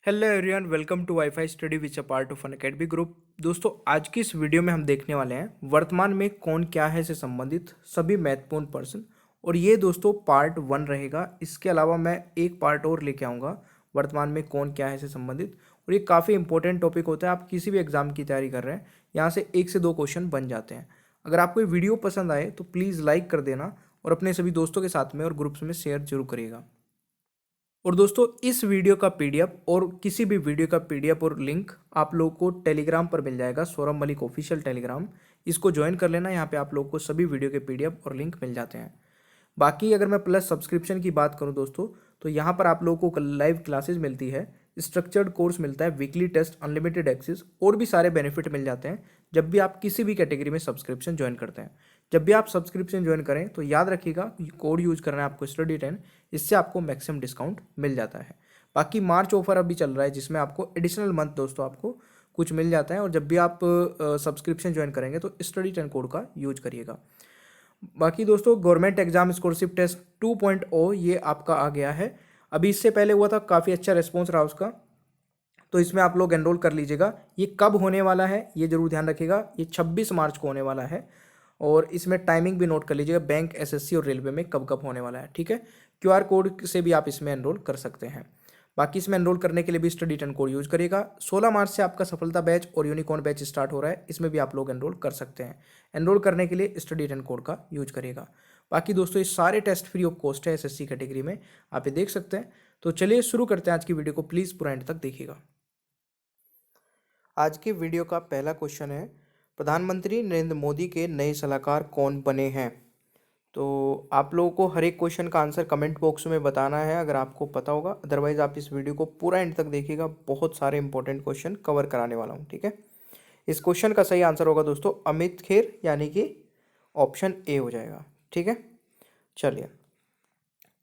Hello everyone, welcome to WiFi study which a part of Unacademy group. दोस्तों, आज की इस वीडियो में हम देखने वाले हैं वर्तमान में कौन क्या है से संबंधित सभी महत्वपूर्ण प्रश्न। और ये दोस्तों पार्ट 1 रहेगा। इसके अलावा मैं एक पार्ट और लेके आऊँगा वर्तमान में कौन क्या है से संबंधित। और ये काफ़ी इंपॉर्टेंट टॉपिक होता है। आप किसी भी एग्जाम की तैयारी कर रहे हैं, यहाँ से 1 से 2 क्वेश्चन बन जाते हैं। अगर आपको ये वीडियो पसंद आए तो प्लीज़ लाइक कर देना और अपने सभी दोस्तों के साथ में और ग्रुप्स में शेयर जरूर करिएगा। और दोस्तों, इस वीडियो का पीडीएफ और किसी भी वीडियो का पीडीएफ और लिंक आप लोगों को टेलीग्राम पर मिल जाएगा, सौरभ मलिक ऑफिशियल टेलीग्राम। इसको ज्वाइन कर लेना। यहाँ पे आप लोगों को सभी वीडियो के पीडीएफ और लिंक मिल जाते हैं। बाकी अगर मैं प्लस सब्सक्रिप्शन की बात करूं दोस्तों, तो यहाँ पर आप लोगों को लाइव क्लासेस मिलती है, स्ट्रक्चर्ड कोर्स मिलता है, वीकली टेस्ट, अनलिमिटेड एक्सेस और भी सारे बेनिफिट मिल जाते हैं जब भी आप किसी भी कैटेगरी में सब्सक्रिप्शन ज्वाइन करते हैं। जब भी आप सब्सक्रिप्शन ज्वाइन करें तो याद रखिएगा कोड यूज करना है आपको स्टडी 10। इससे आपको मैक्सिमम डिस्काउंट मिल जाता है। बाकी मार्च ऑफर अभी चल रहा है जिसमें आपको एडिशनल मंथ दोस्तों आपको कुछ मिल जाता है। और जब भी आप सब्सक्रिप्शन ज्वाइन करेंगे तो स्टडी 10 कोड का यूज करिएगा। बाकी दोस्तों, गवर्नमेंट एग्जाम स्कॉलरशिप टेस्ट 2.0 ये आपका आ गया है। अभी इससे पहले हुआ था, काफ़ी अच्छा रिस्पॉन्स रहा उसका, तो इसमें आप लोग एनरोल कर लीजिएगा। ये कब होने वाला है ये जरूर ध्यान रखिएगा। ये 26 मार्च को होने वाला है। और इसमें टाइमिंग भी नोट कर लीजिएगा, बैंक, एसएससी और रेलवे में कब कब होने वाला है। ठीक है, क्यूआर कोड से भी आप इसमें एनरोल कर सकते हैं। बाकी इसमें एनरोल करने के लिए भी स्टडी 10 कोड यूज करिएगा। 16 मार्च से आपका सफलता बैच और यूनिकॉर्न बैच स्टार्ट हो रहा है, इसमें भी आप लोग एनरोल कर सकते हैं। एनरोल करने के लिए स्टडी 10 कोड का यूज करिएगा। बाकी दोस्तों, ये सारे टेस्ट फ्री ऑफ कॉस्ट है एसएससी कैटेगरी में, आप ये देख सकते हैं। तो चलिए शुरू करते हैं आज की वीडियो को, प्लीज़ पूरा एंड तक देखिएगा। आज की वीडियो का पहला क्वेश्चन है, प्रधानमंत्री नरेंद्र मोदी के नए सलाहकार कौन बने हैं। तो आप लोगों को हर एक क्वेश्चन का आंसर कमेंट बॉक्स में बताना है अगर आपको पता होगा। अदरवाइज आप इस वीडियो को पूरा एंड तक देखिएगा, बहुत सारे इंपॉर्टेंट क्वेश्चन कवर कराने वाला हूँ। ठीक है, इस क्वेश्चन का सही आंसर होगा दोस्तों अमित खेर, यानी कि ऑप्शन ए हो जाएगा। ठीक है, चलिए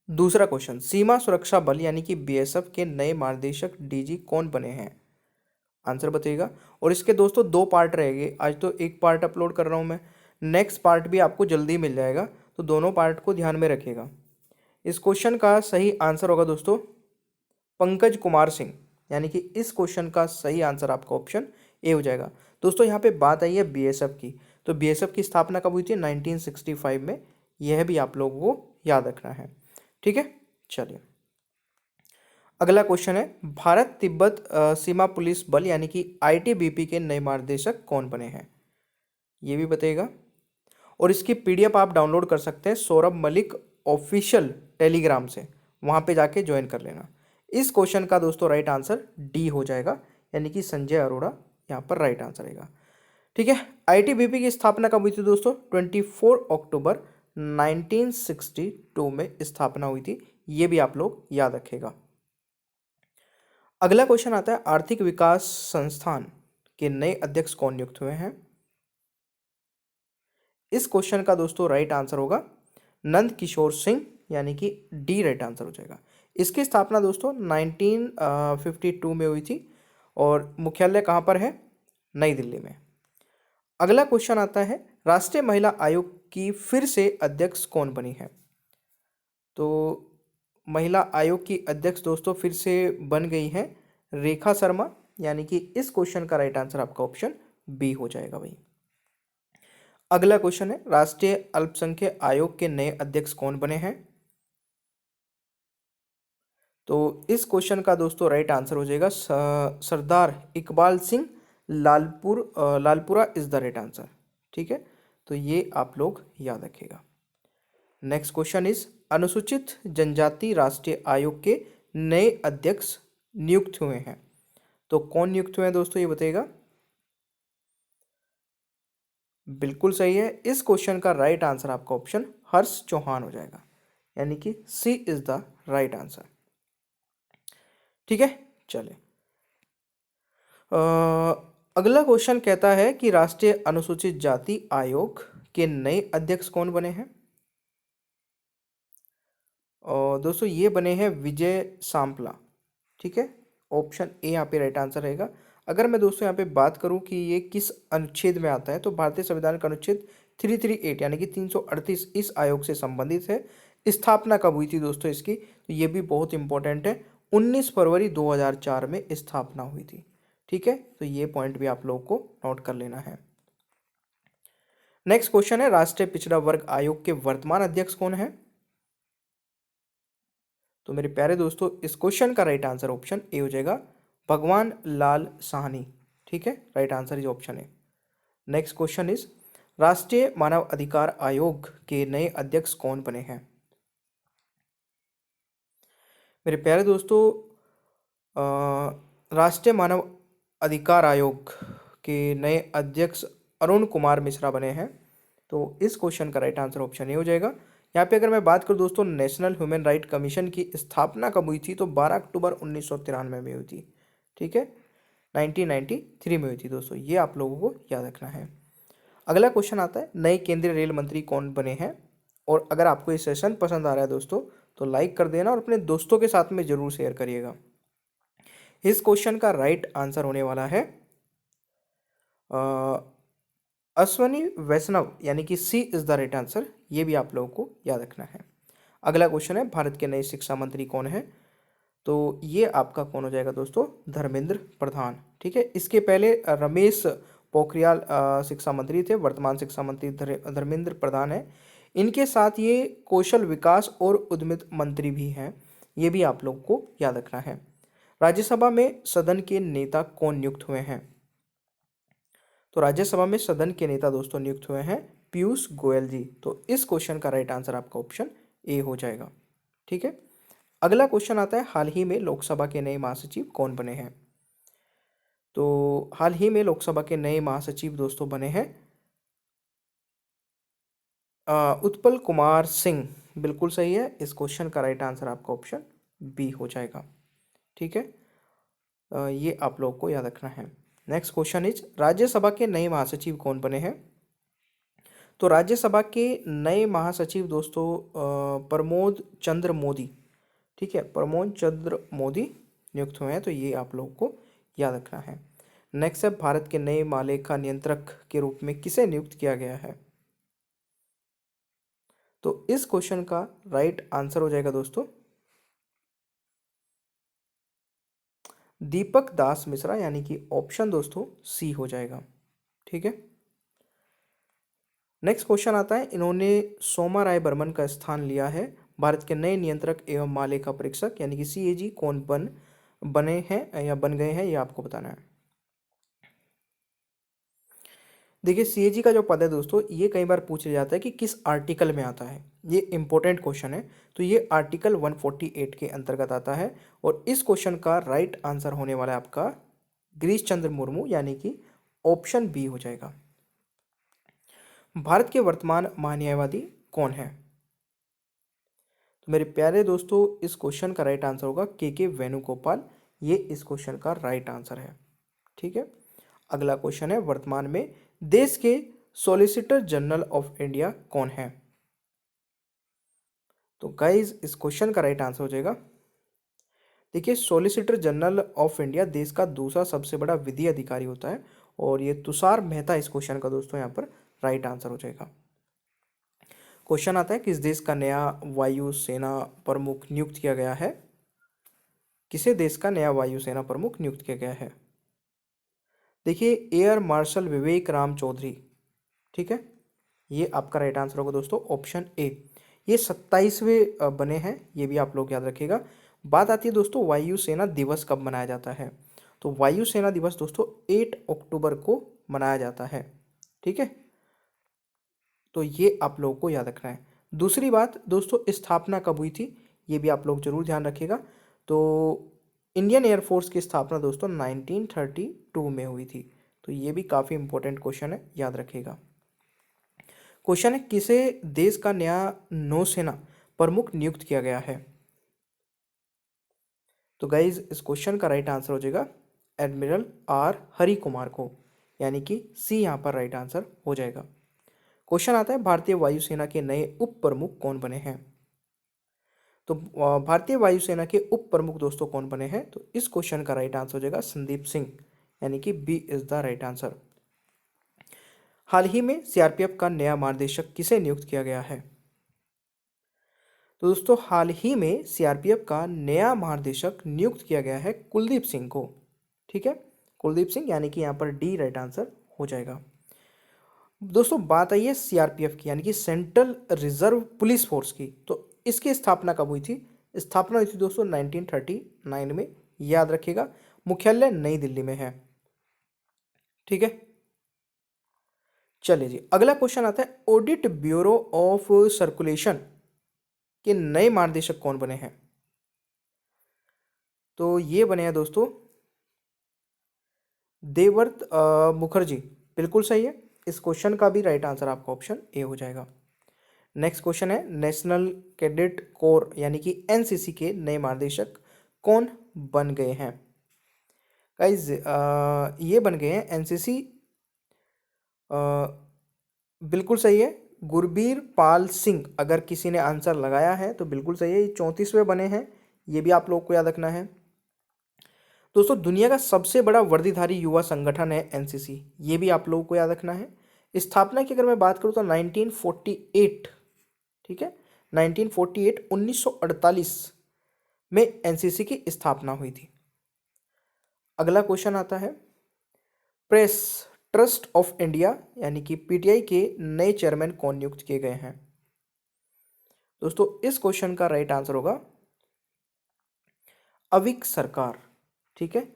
दूसरा क्वेश्चन, सीमा सुरक्षा बल यानी कि बीएसएफ के नए महानिदेशक डीजी कौन बने हैं। आंसर बताइएगा। और इसके दोस्तों 2 पार्ट रहेंगे। आज तो एक पार्ट अपलोड कर रहा हूँ मैं, नेक्स्ट पार्ट भी आपको जल्दी मिल जाएगा, तो दोनों पार्ट को ध्यान में रखिएगा। इस क्वेश्चन का सही आंसर होगा दोस्तों पंकज कुमार सिंह, यानी कि इस क्वेश्चन का सही आंसर आपका ऑप्शन ए हो जाएगा। दोस्तों यहाँ पे बात आई है बीएसएफ की, तो बीएसएफ की स्थापना कब हुई थी? 1965 में। यह भी आप लोगों को याद रखना है। ठीक है, चलिए अगला क्वेश्चन है, भारत तिब्बत सीमा पुलिस बल यानी कि आईटीबीपी के नए महानिदेशक कौन बने हैं, ये भी बताइएगा। और इसकी पीडीएफ आप डाउनलोड कर सकते हैं सौरभ मलिक ऑफिशियल टेलीग्राम से, वहां पे जाके ज्वाइन कर लेना। इस क्वेश्चन का दोस्तों राइट आंसर डी हो जाएगा, यानी कि संजय अरोड़ा यहाँ पर राइट आंसर रहेगा। ठीक है, आईटीबीपी की स्थापना कब हुई थी दोस्तों? 24 अक्टूबर 1962 में स्थापना हुई थी, ये भी आप लोग याद रखेगा। अगला क्वेश्चन आता है, आर्थिक विकास संस्थान के नए अध्यक्ष कौन नियुक्त हुए हैं। इस क्वेश्चन का दोस्तों राइट आंसर होगा नंद किशोर सिंह, यानी कि डी राइट आंसर हो जाएगा। इसकी स्थापना दोस्तों 1952 में हुई थी और मुख्यालय कहाँ पर है? नई दिल्ली में। अगला क्वेश्चन आता है, राष्ट्रीय महिला आयोग की फिर से अध्यक्ष कौन बनी है। तो महिला आयोग की अध्यक्ष दोस्तों फिर से बन गई हैं रेखा शर्मा, यानी कि इस क्वेश्चन का राइट आंसर आपका ऑप्शन बी हो जाएगा भाई। अगला क्वेश्चन है, राष्ट्रीय अल्पसंख्यक आयोग के नए अध्यक्ष कौन बने हैं। तो इस क्वेश्चन का दोस्तों राइट आंसर हो जाएगा Sardar Iqbal Singh Lalpura is the right answer. ठीक है, तो ये आप लोग याद रखिएगा। नेक्स्ट क्वेश्चन इज, अनुसूचित जनजाति राष्ट्रीय आयोग के नए अध्यक्ष नियुक्त हुए हैं, तो कौन नियुक्त हुए हैं दोस्तों, ये बताइएगा। बिल्कुल सही है, इस क्वेश्चन का राइट आंसर आपका ऑप्शन हर्ष चौहान हो जाएगा, यानी कि सी इज द राइट आंसर। ठीक है, चले अगला क्वेश्चन कहता है कि राष्ट्रीय अनुसूचित जाति आयोग के नए अध्यक्ष कौन बने हैं। और दोस्तों ये बने हैं विजय सांपला। ठीक है, ऑप्शन ए यहाँ पे राइट आंसर रहेगा। अगर मैं दोस्तों यहाँ पे बात करूँ कि ये किस अनुच्छेद में आता है, तो भारतीय संविधान का अनुच्छेद 338 यानी कि 338 इस आयोग से संबंधित है। स्थापना कब हुई थी दोस्तों इसकी, तो ये भी बहुत इंपॉर्टेंट है, 19 फरवरी 2004 में स्थापना हुई थी। ठीक है, तो ये पॉइंट भी आप लोगों को नोट कर लेना है। नेक्स्ट क्वेश्चन है, राष्ट्रीय पिछड़ा वर्ग आयोग के वर्तमान अध्यक्ष कौन है? तो मेरे प्यारे दोस्तों, इस क्वेश्चन का राइट आंसर ऑप्शन ए हो जाएगा, भगवान लाल साहनी। ठीक है, right answer is option A. Next question is, राष्ट्रीय मानव अधिकार आयोग के नए अध्यक्ष कौन बने हैं? मेरे प्यारे दोस्तों, राष्ट्रीय मानव अधिकार आयोग के नए अध्यक्ष अरुण कुमार मिश्रा बने हैं। तो इस क्वेश्चन का राइट आंसर ऑप्शन ए हो जाएगा। यहाँ पे अगर मैं बात करूँ दोस्तों, नेशनल ह्यूमन राइट कमीशन की स्थापना कब हुई थी? तो 12 अक्टूबर 1993 में हुई थी। ठीक है, 1993 में हुई थी दोस्तों, ये आप लोगों को याद रखना है। अगला क्वेश्चन आता है, नए केंद्रीय रेल मंत्री कौन बने हैं? और अगर आपको ये सेशन पसंद आ रहा है दोस्तों, तो लाइक कर देना और अपने दोस्तों के साथ में जरूर शेयर करिएगा। इस क्वेश्चन का राइट आंसर होने वाला है अश्वनी वैष्णव, यानी कि सी इज द राइट आंसर। ये भी आप लोगों को याद रखना है। अगला क्वेश्चन है, भारत के नए शिक्षा मंत्री कौन है? तो ये आपका कौन हो जाएगा दोस्तों? धर्मेंद्र प्रधान। ठीक है, इसके पहले रमेश पोखरियाल शिक्षा मंत्री थे, वर्तमान शिक्षा मंत्री धर्मेंद्र प्रधान है। इनके साथ ये कौशल विकास और उद्यमिता मंत्री भी हैं, ये भी आप लोग को याद रखना है। राज्यसभा में सदन के नेता कौन नियुक्त हुए हैं? तो राज्यसभा में सदन के नेता दोस्तों नियुक्त हुए हैं पीयूष गोयल जी। तो इस क्वेश्चन का राइट आंसर आपका ऑप्शन ए हो जाएगा। ठीक है, अगला क्वेश्चन आता है, हाल ही में लोकसभा के नए महासचिव कौन बने हैं? तो हाल ही में लोकसभा के नए महासचिव दोस्तों बने हैं उत्पल कुमार सिंह। बिल्कुल सही है, इस क्वेश्चन का राइट आंसर आपका ऑप्शन बी हो जाएगा। ठीक है, ये आप लोग को याद रखना है। नेक्स्ट क्वेश्चन इज, राज्यसभा के नए महासचिव कौन बने हैं? तो राज्यसभा के नए महासचिव दोस्तों प्रमोद चंद्र मोदी। ठीक है, प्रमोद चंद्र मोदी नियुक्त हुए हैं, तो ये आप लोगों को याद रखना है। नेक्स्ट है, भारत के नए महालेखा नियंत्रक के रूप में किसे नियुक्त किया गया है? तो इस क्वेश्चन का राइट आंसर हो जाएगा दोस्तों दीपक दास मिश्रा, यानी कि ऑप्शन दोस्तों सी हो जाएगा। ठीक है, नेक्स्ट क्वेश्चन आता है, इन्होंने सोमा राय बर्मन का स्थान लिया है। भारत के नए नियंत्रक एवं महालेखा परीक्षक यानी कि सीएजी कौन बने हैं या बन गए हैं, ये आपको बताना है। देखिए, सीएजी का जो पद है दोस्तों, ये कई बार पूछा जाता है कि किस आर्टिकल में आता है। ये इंपॉर्टेंट क्वेश्चन है, तो ये आर्टिकल 148 के अंतर्गत आता है। और इस क्वेश्चन का राइट आंसर होने वाला है आपका गिरीश चंद्र मुर्मू, यानी कि ऑप्शन बी हो जाएगा। भारत के वर्तमान महान्यायवादी कौन है? तो मेरे प्यारे दोस्तों, इस क्वेश्चन का राइट आंसर होगा के वेणुगोपाल। ये इस क्वेश्चन का राइट आंसर है। ठीक है, अगला क्वेश्चन है, वर्तमान में देश के सॉलिसिटर जनरल ऑफ इंडिया कौन है? तो गाइज, इस क्वेश्चन का राइट आंसर हो जाएगा, देखिए, सॉलिसिटर जनरल ऑफ इंडिया देश का दूसरा सबसे बड़ा विधि अधिकारी होता है, और ये तुषार मेहता इस क्वेश्चन का दोस्तों यहाँ पर राइट आंसर हो जाएगा। क्वेश्चन आता है, किस देश का नया वायुसेना प्रमुख नियुक्त किया गया है? किसे देश का नया वायुसेना प्रमुख नियुक्त किया गया है? देखिए, एयर मार्शल विवेक राम चौधरी। ठीक है, ये आपका राइट आंसर होगा दोस्तों ऑप्शन ए। ये 27वें बने हैं, ये भी आप लोग याद रखिएगा। बात आती है दोस्तों, वायुसेना दिवस कब मनाया जाता है? तो वायुसेना दिवस दोस्तों 8 अक्टूबर को मनाया जाता है। ठीक है, तो ये आप लोगों को याद रखना है। दूसरी बात दोस्तों, स्थापना कब हुई थी, ये भी आप लोग जरूर ध्यान रखिएगा। तो इंडियन एयरफोर्स की स्थापना दोस्तों 1932 में हुई थी। तो ये भी काफ़ी इंपॉर्टेंट क्वेश्चन है, याद रखिएगा। क्वेश्चन है, किसे देश का नया नौसेना प्रमुख नियुक्त किया गया है? तो गाइज, इस क्वेश्चन का राइट आंसर हो जाएगा एडमिरल आर हरि कुमार को, यानी कि सी यहाँ पर राइट आंसर हो जाएगा। क्वेश्चन आता है, भारतीय वायुसेना के नए उप प्रमुख कौन बने हैं? तो भारतीय वायुसेना के उप प्रमुख दोस्तों कौन बने हैं? तो इस क्वेश्चन का राइट आंसर हो जाएगा संदीप सिंह, यानी कि B is the right answer. हाल ही में सीआरपीएफ का नया महानिदेशक किसे नियुक्त किया गया है? तो दोस्तों हाल ही में सीआरपीएफ का नया महानिदेशक नियुक्त किया गया है कुलदीप सिंह को। ठीक है, कुलदीप सिंह, यानी कि यहाँ पर डी राइट आंसर हो जाएगा। दोस्तों बात आई है सीआरपीएफ की, यानी कि सेंट्रल रिजर्व पुलिस फोर्स की। तो इसकी स्थापना कब हुई थी? स्थापना हुई थी दोस्तों 1939 में, याद रखिएगा। मुख्यालय नई दिल्ली में है। ठीक है, चलिए जी, अगला क्वेश्चन आता है ऑडिट ब्यूरो ऑफ सर्कुलेशन के नए महानिदेशक कौन बने हैं? तो ये बने हैं दोस्तों देवव्रत मुखर्जी। बिल्कुल सही है। इस क्वेश्चन का भी राइट आंसर आपका ऑप्शन ए हो जाएगा। नेक्स्ट क्वेश्चन है नेशनल कैडेट कोर यानी कि एनसीसी के नए महानिदेशक कौन बन गए हैं? गाइज ये बन गए हैं एनसीसी, बिल्कुल सही है, गुरबीर पाल सिंह। अगर किसी ने आंसर लगाया है तो बिल्कुल सही है, ये 34वें बने हैं। ये भी आप लोग को याद रखना है। दोस्तों दुनिया का सबसे बड़ा वर्दीधारी युवा संगठन है एनसीसी, ये भी आप लोगों को याद रखना है। स्थापना की अगर मैं बात करूँ तो 1948, ठीक है, 1948 1948 में एनसीसी की स्थापना हुई थी। अगला क्वेश्चन आता है प्रेस ट्रस्ट ऑफ इंडिया यानी कि पीटीआई के नए चेयरमैन कौन नियुक्त किए गए हैं? दोस्तों इस क्वेश्चन का राइट आंसर होगा अविक सरकार। ठीक है,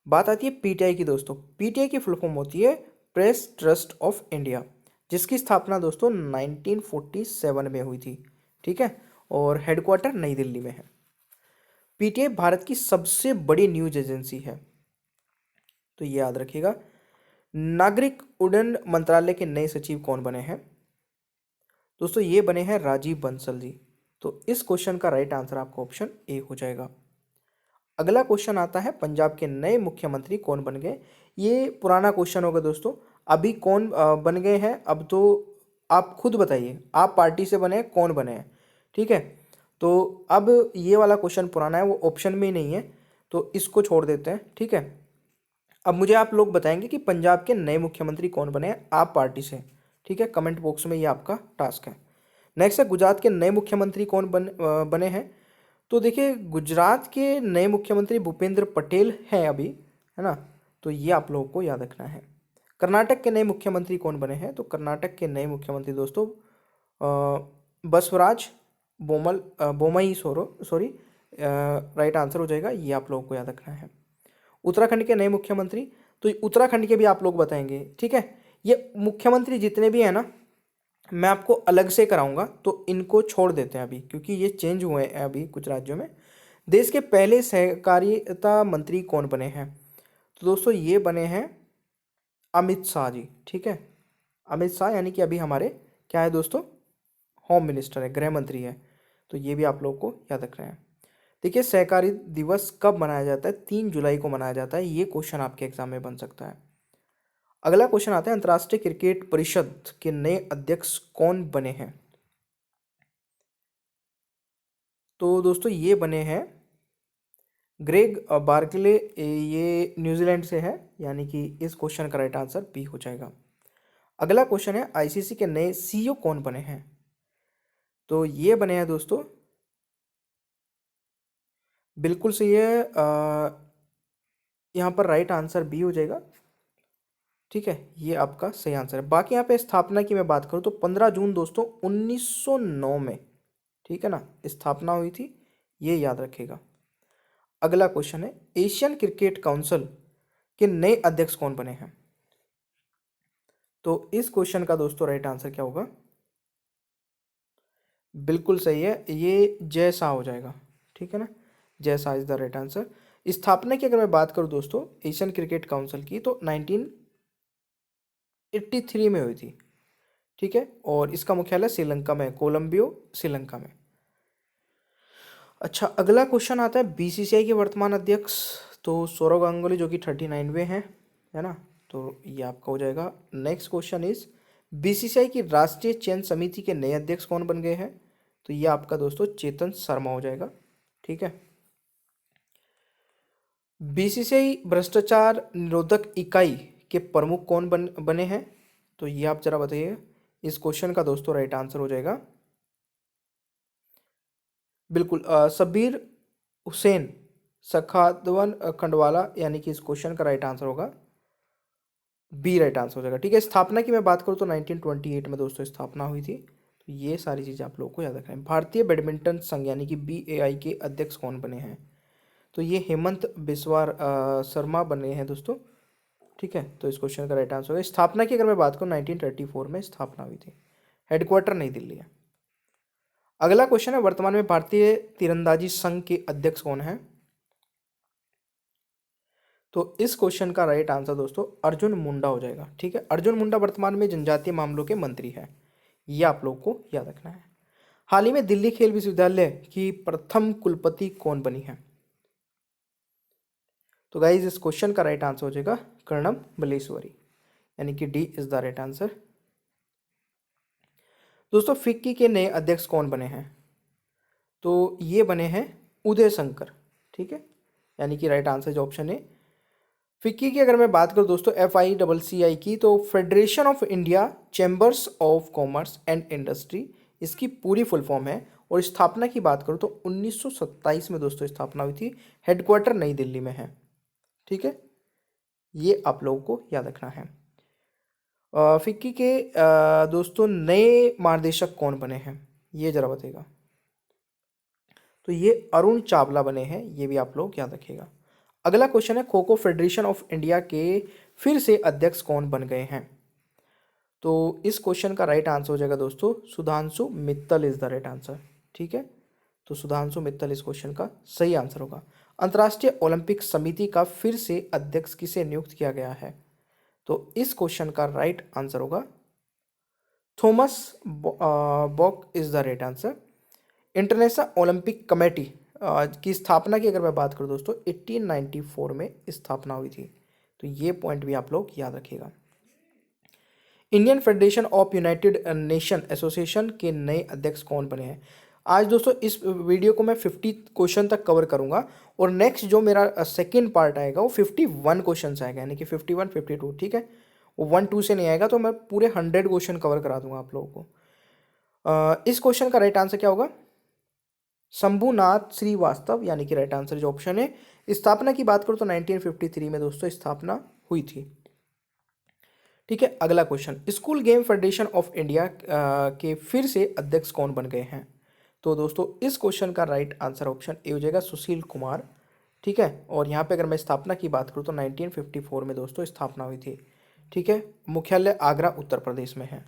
बात आती है पीटीआई की। दोस्तों पीटीआई की फुल फॉर्म होती है प्रेस ट्रस्ट ऑफ इंडिया, जिसकी स्थापना दोस्तों 1947 में हुई थी। ठीक है, और हेडक्वार्टर नई दिल्ली में है। पीटीआई भारत की सबसे बड़ी न्यूज एजेंसी है, तो ये याद रखिएगा। नागरिक उड्डयन मंत्रालय के नए सचिव कौन बने हैं? दोस्तों ये बने हैं राजीव बंसल जी। तो इस क्वेश्चन का राइट आंसर आपका ऑप्शन ए हो जाएगा। अगला क्वेश्चन आता है पंजाब के नए मुख्यमंत्री कौन बन गए? ये पुराना क्वेश्चन होगा दोस्तों, अभी कौन बन गए हैं अब तो आप खुद बताइए, आप पार्टी से बने हैं, कौन बने हैं? ठीक है, तो अब ये वाला क्वेश्चन पुराना है, वो ऑप्शन में ही नहीं है, तो इसको छोड़ देते हैं। ठीक है, अब मुझे आप लोग बताएंगे कि पंजाब के नए मुख्यमंत्री कौन बने हैं आप पार्टी से। ठीक है, कमेंट बॉक्स में ये आपका टास्क है। नेक्स्ट है गुजरात के नए मुख्यमंत्री कौन बने हैं? तो देखिए गुजरात के नए मुख्यमंत्री भूपेंद्र पटेल हैं अभी, है ना, तो ये आप लोगों को याद रखना है। कर्नाटक के नए मुख्यमंत्री कौन बने हैं? तो कर्नाटक के नए मुख्यमंत्री दोस्तों Basavaraj Bommai sorry, right answer हो जाएगा, ये आप लोगों को याद रखना है। उत्तराखंड के नए मुख्यमंत्री, तो उत्तराखंड के भी आप लोग बताएंगे। ठीक है, ये मुख्यमंत्री जितने भी हैं ना, मैं आपको अलग से कराऊंगा, तो इनको छोड़ देते हैं अभी, क्योंकि ये चेंज हुए हैं अभी कुछ राज्यों में। देश के पहले सहकारिता मंत्री कौन बने हैं? तो दोस्तों ये बने हैं अमित शाह जी। ठीक है, अमित शाह यानी कि अभी हमारे क्या है दोस्तों, होम मिनिस्टर है, गृह मंत्री है, तो ये भी आप लोग को याद रखना है। देखिए सहकारी दिवस कब मनाया जाता है? 3 जुलाई को मनाया जाता है, ये क्वेश्चन आपके एग्जाम में बन सकता है। अगला क्वेश्चन आता है अंतर्राष्ट्रीय क्रिकेट परिषद के नए अध्यक्ष कौन बने हैं? तो दोस्तों ये बने हैं ग्रेग बार्कले, ये न्यूजीलैंड से है, यानी कि इस क्वेश्चन का राइट आंसर बी हो जाएगा। अगला क्वेश्चन है आईसीसी के नए सीईओ कौन बने हैं? तो ये बने हैं दोस्तों, बिल्कुल सही है, यहाँ पर राइट आंसर बी हो जाएगा। ठीक है, ये आपका सही आंसर है। बाकी यहाँ पे स्थापना की मैं बात करूँ तो 15 जून दोस्तों 1909 में, ठीक है ना, स्थापना हुई थी, ये याद रखिएगा। अगला क्वेश्चन है एशियन क्रिकेट काउंसिल के नए अध्यक्ष कौन बने हैं? तो इस क्वेश्चन का दोस्तों राइट आंसर क्या होगा? बिल्कुल सही है, ये जय शाह हो जाएगा। ठीक है ना, Jay Shah is the right answer. स्थापना की अगर मैं बात करूँ दोस्तों एशियन क्रिकेट काउंसिल की, तो 1983 में हुई थी। ठीक है, और इसका मुख्यालय श्रीलंका में, कोलंबियो श्रीलंका में। अच्छा, अगला क्वेश्चन आता है बीसीसीआई के वर्तमान अध्यक्ष, तो सौरव गांगुली जो कि 39वें हैं, है ना, तो ये आपका हो जाएगा। नेक्स्ट क्वेश्चन इज बीसीसीआई की राष्ट्रीय चयन समिति के नए अध्यक्ष कौन बन गए हैं? तो ये आपका दोस्तों चेतन शर्मा हो जाएगा। ठीक है, बीसीसीआई भ्रष्टाचार निरोधक इकाई के प्रमुख कौन बने हैं? तो ये आप जरा बताइए। इस क्वेश्चन का दोस्तों राइट आंसर हो जाएगा बिल्कुल सबीर हुसैन सखादवन खंडवाला, यानी कि इस क्वेश्चन का राइट आंसर होगा बी, राइट आंसर हो जाएगा। ठीक है, स्थापना की मैं बात करूँ तो 1928 में दोस्तों स्थापना हुई थी। तो ये सारी चीज़ें आप लोगों को याद रखना है। भारतीय बैडमिंटन संघ यानी कि BAI के अध्यक्ष कौन बने हैं? तो ये हेमंत बिस्वा शर्मा बने हैं दोस्तों। ठीक है, तो इस क्वेश्चन का राइट आंसर होगा। स्थापना की अगर मैं बात करूँ 1934 में स्थापना हुई थी। हेडक्वार्टर नई दिल्ली है। अगला क्वेश्चन है, वर्तमान में भारतीय तीरंदाजी संघ के अध्यक्ष कौन है? तो इस क्वेश्चन का राइट आंसर दोस्तों अर्जुन मुंडा हो जाएगा। ठीक है, अर्जुन मुंडा वर्तमान में जनजातीय मामलों के मंत्री है। ये आप लोग को याद रखना है। हाल ही में दिल्ली खेल विश्वविद्यालय की प्रथम कुलपति कौन बनी है? तो गाइज इस क्वेश्चन का राइट आंसर हो जाएगा कर्णम बलेश्वरी, यानी कि D is the right answer. दोस्तों फिक्की के नए अध्यक्ष कौन बने हैं? तो ये बने हैं उदय शंकर। ठीक है, यानी कि राइट आंसर जो ऑप्शन है फिक्की की अगर मैं बात करूं दोस्तों FICCI की, तो federation of India chambers of commerce and industry इसकी पूरी फुल फॉर्म है। और स्थापना की बात करूं तो 1927 में दोस्तों स्थापना हुई थी। हेडक्वार्टर नई दिल्ली में है। ठीक है, ये आप लोगों को याद रखना है। फिक्की के दोस्तों नए महानिदेशक कौन बने हैं, ये जरा बताइएगा। तो ये अरुण चावला बने हैं, ये भी आप लोग याद रखिएगा। अगला क्वेश्चन है, kho kho federation of India के फिर से अध्यक्ष कौन बन गए हैं? तो इस क्वेश्चन का राइट आंसर हो जाएगा दोस्तों Sudhanshu Mittal is the right answer. ठीक है, तो सुधांशु मित्तल इस क्वेश्चन का सही आंसर होगा। अंतर्राष्ट्रीय ओलंपिक समिति का फिर से अध्यक्ष किसे नियुक्त किया गया है? तो इस क्वेश्चन का राइट आंसर होगा Thomas Bach is the right answer. International Olympic Committee की स्थापना की अगर मैं बात करूं दोस्तों 1894 में स्थापना हुई थी। तो ये पॉइंट भी आप लोग याद रखिएगा। Indian federation of United nation association के नए अध्यक्ष कौन बने हैं? आज दोस्तों इस वीडियो को मैं 50 क्वेश्चन तक कवर करूंगा, और नेक्स्ट जो मेरा सेकंड पार्ट आएगा वो 51 क्वेश्चन आएगा, यानी कि 51 52। ठीक है, वो 1 2 से नहीं आएगा, तो मैं पूरे 100 क्वेश्चन कवर करा दूंगा आप लोगों को। इस क्वेश्चन का राइट आंसर क्या होगा? शंभुनाथ श्रीवास्तव, यानी कि राइट आंसर जो ऑप्शन है। स्थापना की बात करूं तो 1953 में दोस्तों स्थापना हुई थी। ठीक है, अगला question, school game federation of India के फिर से अध्यक्ष कौन बन गए हैं? तो दोस्तों इस क्वेश्चन का राइट आंसर ऑप्शन ए हो जाएगा सुशील कुमार। ठीक है, और यहाँ पे अगर मैं स्थापना की बात करूँ तो 1954 में दोस्तों स्थापना हुई थी। ठीक है, मुख्यालय आगरा उत्तर प्रदेश में है।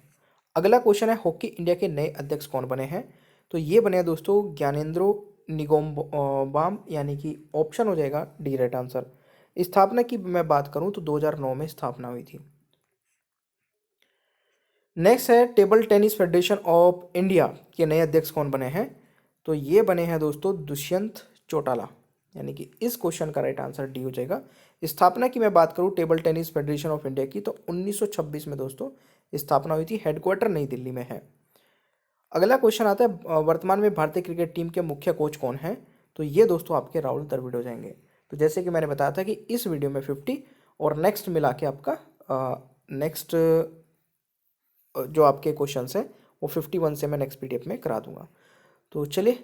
अगला क्वेश्चन है, हॉकी इंडिया के नए अध्यक्ष कौन बने हैं? तो ये बने दोस्तों ज्ञानेंद्रो निगोम्बाम, यानी कि ऑप्शन हो जाएगा डी राइट आंसर। स्थापना की मैं बात करूं तो 2009 में स्थापना हुई थी। नेक्स्ट है, table tennis federation of India के नए अध्यक्ष कौन बने हैं? तो ये बने हैं दोस्तों दुष्यंत चौटाला, यानी कि इस क्वेश्चन का राइट आंसर डी हो जाएगा। स्थापना की मैं बात करूं table tennis federation of India की, तो 1926 में दोस्तों स्थापना हुई थी। हेडक्वार्टर नई दिल्ली में है। अगला क्वेश्चन आता है, वर्तमान में भारतीय क्रिकेट टीम के मुख्य कोच कौन हैं? तो ये दोस्तों आपके राहुल द्रविड़ हो जाएंगे। तो जैसे कि मैंने बताया था कि इस वीडियो में 50 और नेक्स्ट मिला के आपका नेक्स्ट जो आपके क्वेश्चंस हैं वो 51 से मैं नेक्स्ट PDF में करा दूंगा। तो चलिए,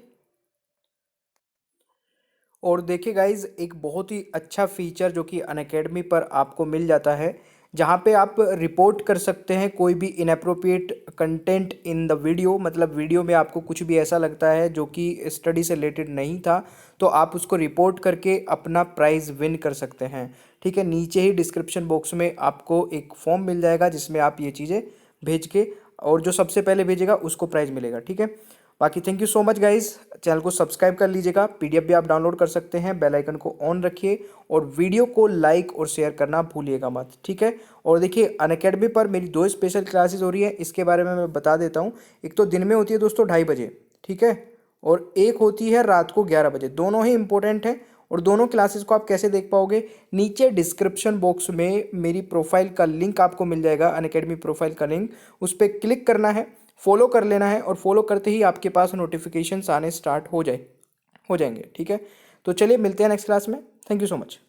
और देखिए गाइज एक बहुत ही अच्छा फीचर जो कि अनअकैडमी पर आपको मिल जाता है, जहाँ पे आप रिपोर्ट कर सकते हैं कोई भी inappropriate content in the video. मतलब वीडियो में आपको कुछ भी ऐसा लगता है जो कि स्टडी से रिलेटेड नहीं था, तो आप उसको रिपोर्ट करके अपना प्राइज़ विन कर सकते हैं। ठीक है, नीचे ही डिस्क्रिप्शन बॉक्स में आपको एक फॉर्म मिल जाएगा जिसमें आप ये चीज़ें भेज के, और जो सबसे पहले भेजेगा उसको प्राइज़ मिलेगा। ठीक है, बाकी thank you so much guys. Channel को सब्सक्राइब कर लीजिएगा, PDF भी आप डाउनलोड कर सकते हैं। बेल आइकन को ऑन रखिए और वीडियो को लाइक और शेयर करना भूलिएगा मत। ठीक है, और देखिए अनअकैडमी पर मेरी 2 स्पेशल क्लासेस हो रही है, इसके बारे में मैं बता देता हूँ। एक तो दिन में होती है दोस्तों 2:30 बजे, ठीक है, और एक होती है रात को 11 बजे। दोनों ही इंपॉर्टेंट है, और दोनों क्लासेस को आप कैसे देख पाओगे? नीचे डिस्क्रिप्शन बॉक्स में मेरी प्रोफाइल का लिंक आपको मिल जाएगा, अनअकैडमी प्रोफाइल का लिंक। उस पर क्लिक करना है, फॉलो कर लेना है, और फॉलो करते ही आपके पास नोटिफिकेशंस आने स्टार्ट हो जाएंगे। ठीक है, तो चलिए मिलते हैं नेक्स्ट क्लास में। Thank you so much.